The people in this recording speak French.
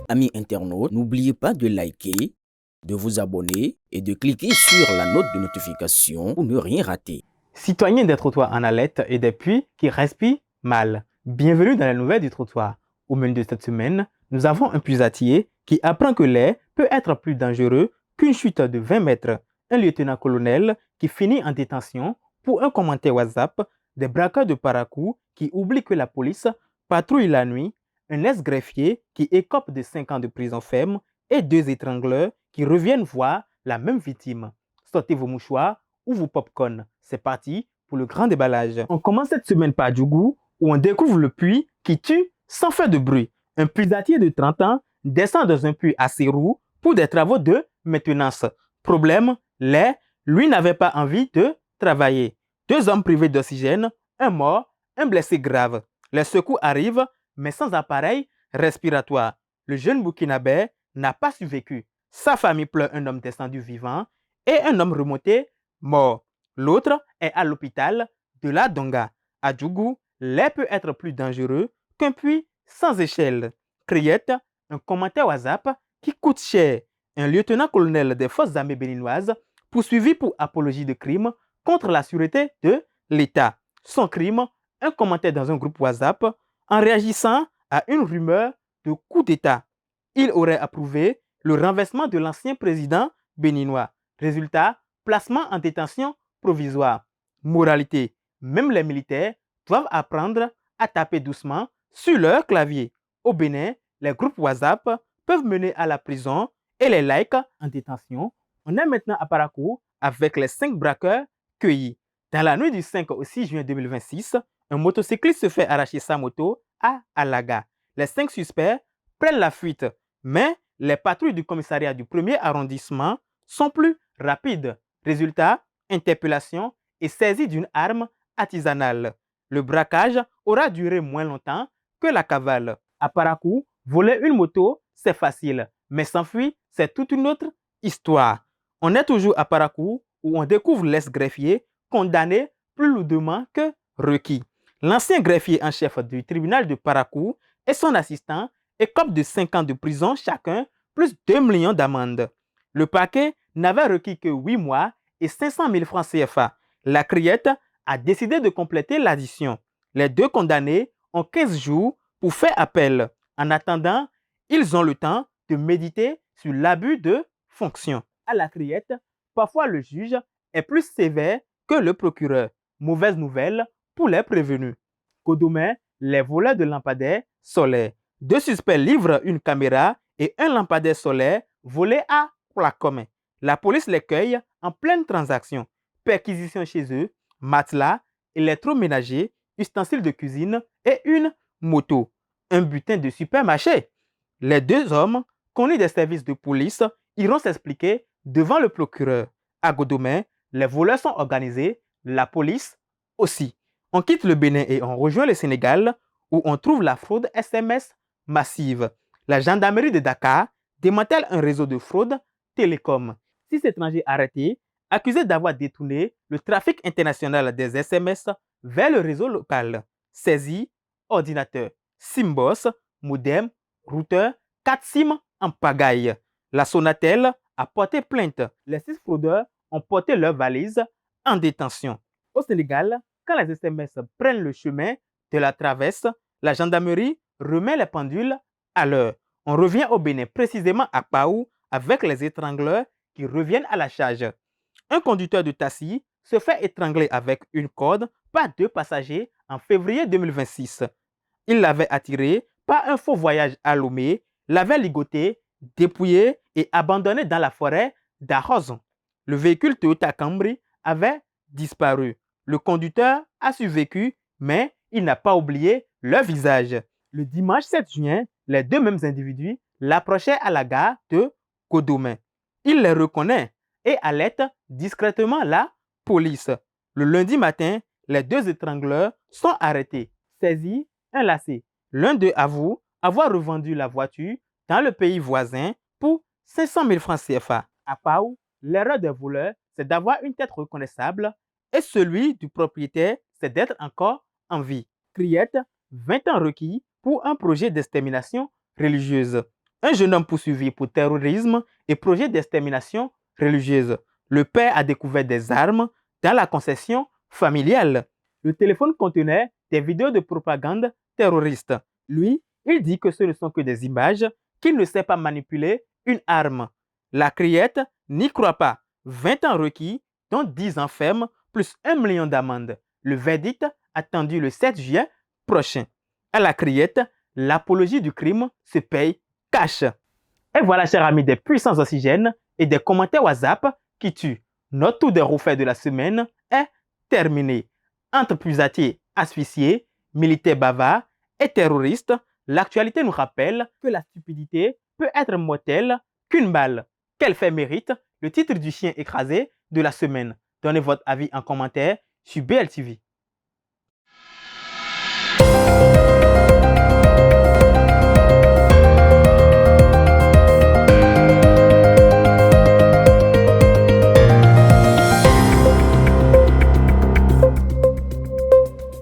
Amis internautes, n'oubliez pas de liker, de vous abonner et de cliquer sur la note de notification pour ne rien rater. Citoyens des trottoirs en alerte et des puits qui respirent mal. Bienvenue dans la nouvelle du trottoir. Au menu de cette semaine, nous avons un puisatier qui apprend que l'air peut être plus dangereux qu'une chute de 20 mètres. Un lieutenant-colonel qui finit en détention pour un commentaire WhatsApp, des braqueurs de paracou qui oublient que la police patrouille la nuit, un ex-greffier qui écope de 5 ans de prison ferme et 2 étrangleurs qui reviennent voir la même victime. Sortez vos mouchoirs ou vos pop-corn. C'est parti pour le grand déballage. On commence cette semaine par Djougou, où on découvre le puits qui tue sans faire de bruit. Un puisatier de 30 ans descend dans un puits à 6 roues pour des travaux de maintenance. Problème, l'air, lui n'avait pas envie de travailler. 2 hommes privés d'oxygène, un mort, un blessé grave. Les secours arrivent, mais sans appareil respiratoire. Le jeune Burkinabé n'a pas survécu. Sa famille pleure un homme descendu vivant et un homme remonté mort. L'autre est à l'hôpital de la Donga. À Djougou, l'air peut être plus dangereux qu'un puits sans échelle. Criette, un commentaire WhatsApp qui coûte cher. Un lieutenant-colonel des forces armées béninoises poursuivi pour apologie de crime contre la sûreté de l'État. Son crime, un commentaire dans un groupe WhatsApp en réagissant à une rumeur de coup d'État. Il aurait approuvé le renversement de l'ancien président béninois. Résultat, placement en détention provisoire. Moralité, même les militaires doivent apprendre à taper doucement sur leur clavier. Au Bénin, les groupes WhatsApp peuvent mener à la prison et les likes en détention. On est maintenant à Parakou avec les 5 braqueurs cueillis. Dans la nuit du 5 au 6 juin 2026, un motocycliste se fait arracher sa moto à Alaga. Les 5 suspects prennent la fuite, mais les patrouilles du commissariat du 1er arrondissement sont plus rapides. Résultat, interpellation et saisie d'une arme artisanale. Le braquage aura duré moins longtemps que la cavale. À Parakou, voler une moto, c'est facile, mais s'enfuir, c'est toute une autre histoire. On est toujours à Parakou où on découvre l'ex-greffier condamné plus lourdement que requis. L'ancien greffier en chef du tribunal de Parakou et son assistant écopent de 5 ans de prison chacun, plus 2 millions d'amendes. Le parquet n'avait requis que 8 mois et 500 000 francs CFA. La criette a décidé de compléter l'addition. Les 2 condamnés ont 15 jours pour faire appel. En attendant, ils ont le temps de méditer sur l'abus de fonction. À la criette, parfois le juge est plus sévère que le procureur. Mauvaise nouvelle pour les prévenus. Godomé, les voleurs de lampadaires solaires. 2 suspects livrent une caméra et un lampadaire solaire volé à Plakome. La police les cueille en pleine transaction. Perquisition chez eux, matelas, électroménager, ustensiles de cuisine et une moto. Un butin de supermarché. Les 2 hommes, connus des services de police, iront s'expliquer devant le procureur. À Godomé, les voleurs sont organisés, la police aussi. On quitte le Bénin et on rejoint le Sénégal où on trouve la fraude SMS massive. La gendarmerie de Dakar démantèle un réseau de fraude télécom. 6 étrangers arrêtés, accusés d'avoir détourné le trafic international des SMS vers le réseau local. Saisie, ordinateur, SIM-box, modem, routeur, 4 SIM en pagaille. La Sonatel a porté plainte. Les 6 fraudeurs ont porté leurs valises en détention. Au Sénégal, quand les SMS prennent le chemin de la traverse, la gendarmerie remet les pendules à l'heure. On revient au Bénin, précisément à Paou, avec les étrangleurs qui reviennent à la charge. Un conducteur de taxi se fait étrangler avec une corde par 2 passagers en février 2026. Il l'avait attiré par un faux voyage à Lomé, l'avait ligoté, dépouillé et abandonné dans la forêt d'Arrozon. Le véhicule Toyota Camry avait disparu. Le conducteur a survécu, mais il n'a pas oublié leur visage. Le dimanche 7 juin, les 2 mêmes individus l'approchaient à la gare de Godomé. Il les reconnaît et alerte discrètement la police. Le lundi matin, les 2 étrangleurs sont arrêtés. Saisis un lacet. L'un d'eux avoue avoir revendu la voiture dans le pays voisin pour 500 000 francs CFA. À Pau, l'erreur des voleurs, c'est d'avoir une tête reconnaissable et celui du propriétaire, c'est d'être encore en vie. Criette, 20 ans requis pour un projet d'extermination religieuse. Un jeune homme poursuivi pour terrorisme et projet d'extermination religieuse. Le père a découvert des armes dans la concession familiale. Le téléphone contenait des vidéos de propagande terroriste. Lui, il dit que ce ne sont que des images, qu'il ne sait pas manipuler une arme. La criette n'y croit pas. 20 ans requis, dont 10 ans ferme, plus 1 million d'amende. Le verdict attendu le 7 juillet prochain. À la criette, l'apologie du crime se paye cash. Et voilà, chers amis, des puissants oxygènes et des commentaires WhatsApp qui tuent. Notre tour des refaits de la semaine est terminé. Entre pusatiers asphyxiés, militaires bavards et terroristes, l'actualité nous rappelle que la stupidité peut être mortelle qu'une balle. Quel fait mérite le titre du chien écrasé de la semaine? Donnez votre avis en commentaire sur BLTV.